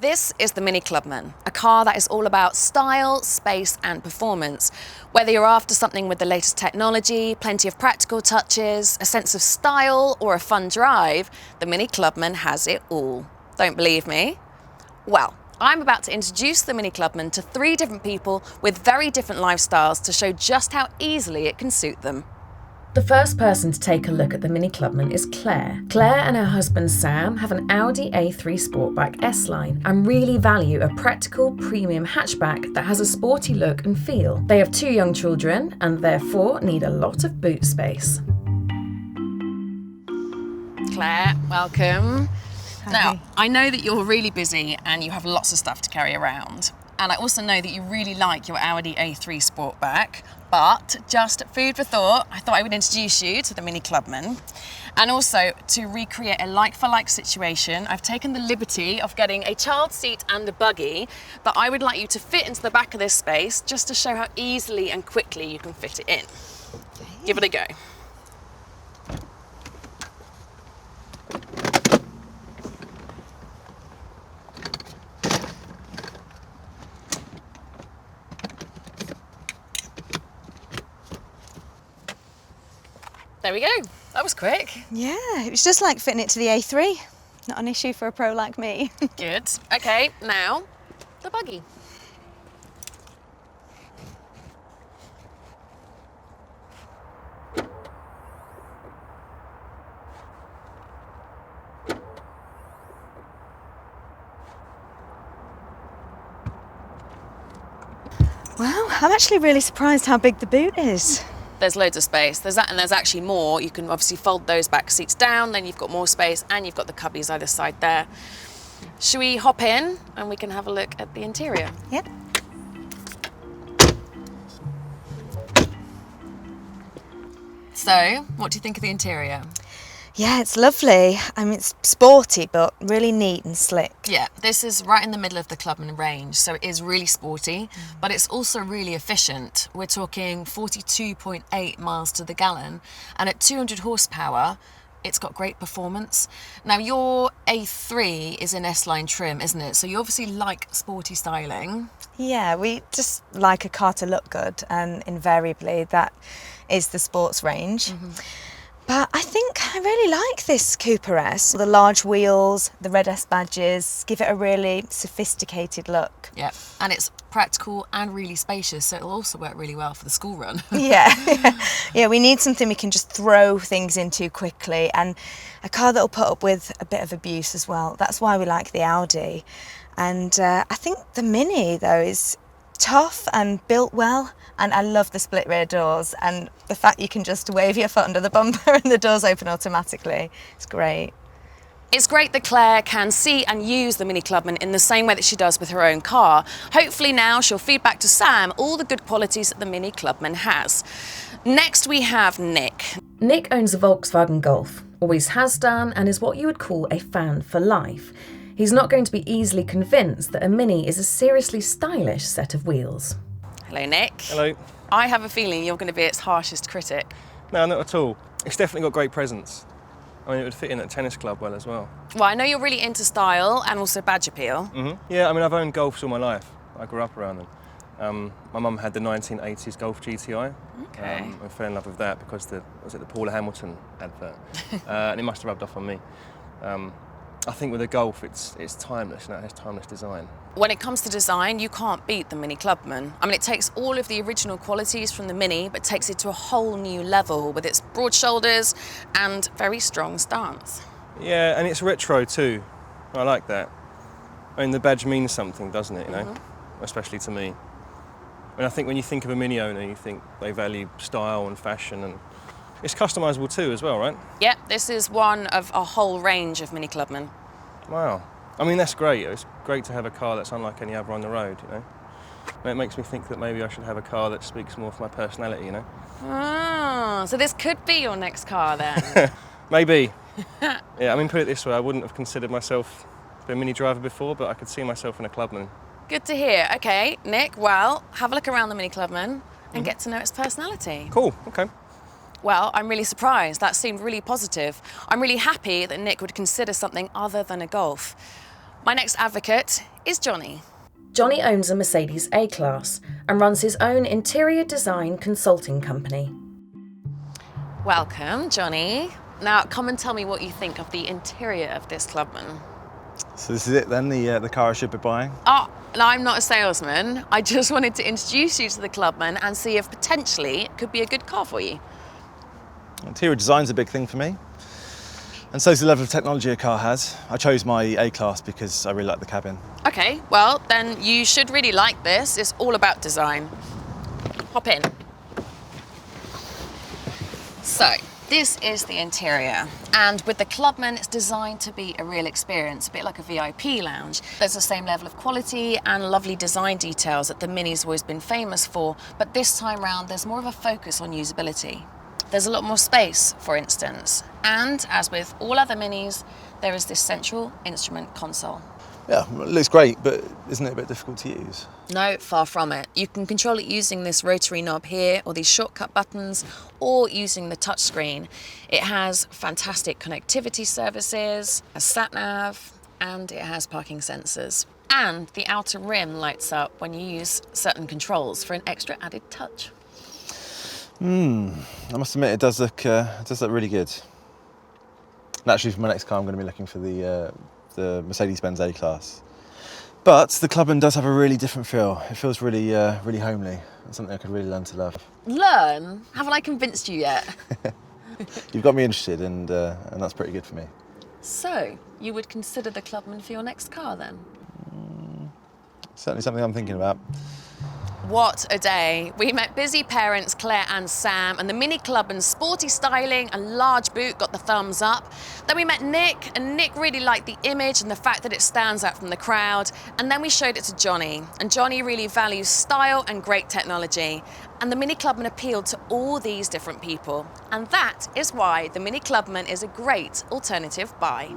This is the Mini Clubman, a car that is all about style, space and performance. Whether you're after something with the latest technology, plenty of practical touches, a sense of style or a fun drive, the Mini Clubman has it all. Don't believe me? Well, I'm about to introduce the Mini Clubman to 3 different people with very different lifestyles to show just how easily it can suit them. The first person to take a look at the Mini Clubman is Claire. Claire and her husband Sam have an Audi A3 Sportback S-Line and really value a practical premium hatchback that has a sporty look and feel. They have 2 young children and therefore need a lot of boot space. Claire, welcome. Hi. Now, I know that you're really busy and you have lots of stuff to carry around. And I also know that you really like your Audi A3 Sportback, but just food for thought, I thought I would introduce you to the Mini Clubman. And also, to recreate a like-for-like situation, I've taken the liberty of getting a child seat and a buggy that I would like you to fit into the back of this space, just to show how easily and quickly you can fit it in. Okay. Give it a go. There we go. That was quick. Yeah, it was just like fitting it to the A3. Not an issue for a pro like me. Good. Okay, now the buggy. Wow, I'm actually really surprised how big the boot is. There's loads of space. There's that, and there's actually more. You can obviously fold those back seats down, then you've got more space, and you've got the cubbies either side there. Should we hop in and we can have a look at the interior? Yep. So, what do you think of the interior? Yeah, it's lovely. I mean, it's sporty, but really neat and slick. Yeah, this is right in the middle of the Clubman range, so it is really sporty, but it's also really efficient. We're talking 42.8 miles to the gallon, and at 200 horsepower, it's got great performance. Now, your A3 is in S-Line trim, isn't it? So you obviously like sporty styling. Yeah, we just like a car to look good, and invariably that is the sports range. But I think I really like this Cooper S. The large wheels, the red S badges, give it a really sophisticated look. Yeah, and it's practical and really spacious, so it'll also work really well for the school run. Yeah, we need something we can just throw things into quickly, and a car that'll put up with a bit of abuse as well. That's why we like the Audi. And I think the Mini, though, is tough and built well, and I love the split rear doors and the fact you can just wave your foot under the bumper and the doors open automatically. It's great. It's great that Claire can see and use the Mini Clubman in the same way that she does with her own car. Hopefully now she'll feed back to Sam all the good qualities that the Mini Clubman has. Next we have Nick. Nick owns a Volkswagen Golf, always has done, and is what you would call a fan for life. He's not going to be easily convinced that a Mini is a seriously stylish set of wheels. Hello, Nick. Hello. I have a feeling you're going to be its harshest critic. No, not at all. It's definitely got great presence. I mean, it would fit in at a tennis club well as well. Well, I know you're really into style and also badge appeal. Yeah, I mean, I've owned Golfs all my life. I grew up around them. My mum had the 1980s Golf GTI. Okay. I fell in love with that because the Paula Hamilton advert? And it must have rubbed off on me. I think with a Golf, it's timeless, it has timeless design. When it comes to design, you can't beat the Mini Clubman. I mean, it takes all of the original qualities from the Mini, but takes it to a whole new level with its broad shoulders and very strong stance. Yeah, and it's retro too. I like that. I mean, the badge means something, doesn't it, you know? Especially to me. And I think when you think of a Mini owner, you think they value style and fashion, and it's customisable too as well, right? Yep, this is one of a whole range of Mini Clubman. Wow. I mean, that's great. It's great to have a car that's unlike any other on the road, you know? And it makes me think that maybe I should have a car that speaks more for my personality, you know? Ah, so this could be your next car then? Maybe. Yeah, I mean, put it this way, I wouldn't have considered myself a Mini driver before, but I could see myself in a Clubman. Good to hear. Okay, Nick, well, have a look around the Mini Clubman and get to know its personality. Cool, okay. Well, I'm really surprised. That seemed really positive. I'm really happy that Nick would consider something other than a Golf. My next advocate is Johnny. Johnny owns a Mercedes A-Class and runs his own interior design consulting company. Welcome, Johnny. Now, come and tell me what you think of the interior of this Clubman. So this is it then, the car I should be buying? Oh, no, I'm not a salesman. I just wanted to introduce you to the Clubman and see if potentially it could be a good car for you. Interior design's a big thing for me. And so's the level of technology a car has. I chose my A-Class because I really like the cabin. Okay, well, then you should really like this. It's all about design. Hop in. So, this is the interior, and with the Clubman, it's designed to be a real experience, a bit like a VIP lounge. There's the same level of quality and lovely design details that the Mini's always been famous for, but this time round, there's more of a focus on usability. There's a lot more space, for instance, and as with all other Minis, there is this central instrument console. Yeah, it looks great, but isn't it a bit difficult to use? No, far from it. You can control it using this rotary knob here, or these shortcut buttons, or using the touchscreen. It has fantastic connectivity services, a sat-nav, and it has parking sensors. And the outer rim lights up when you use certain controls for an extra added touch. I must admit, it does look really good. And actually, for my next car, I'm going to be looking for the Mercedes-Benz A-Class. But the Clubman does have a really different feel. It feels really, really homely. It's something I could really learn to love. Learn? Haven't I convinced you yet? You've got me interested, and that's pretty good for me. So, you would consider the Clubman for your next car then? Certainly something I'm thinking about. What a day. We met busy parents Claire and Sam, and the Mini Clubman's sporty styling and large boot got the thumbs up. Then we met Nick, and Nick really liked the image and the fact that it stands out from the crowd. And then we showed it to Johnny, and Johnny really values style and great technology. And the Mini Clubman appealed to all these different people. And that is why the Mini Clubman is a great alternative buy.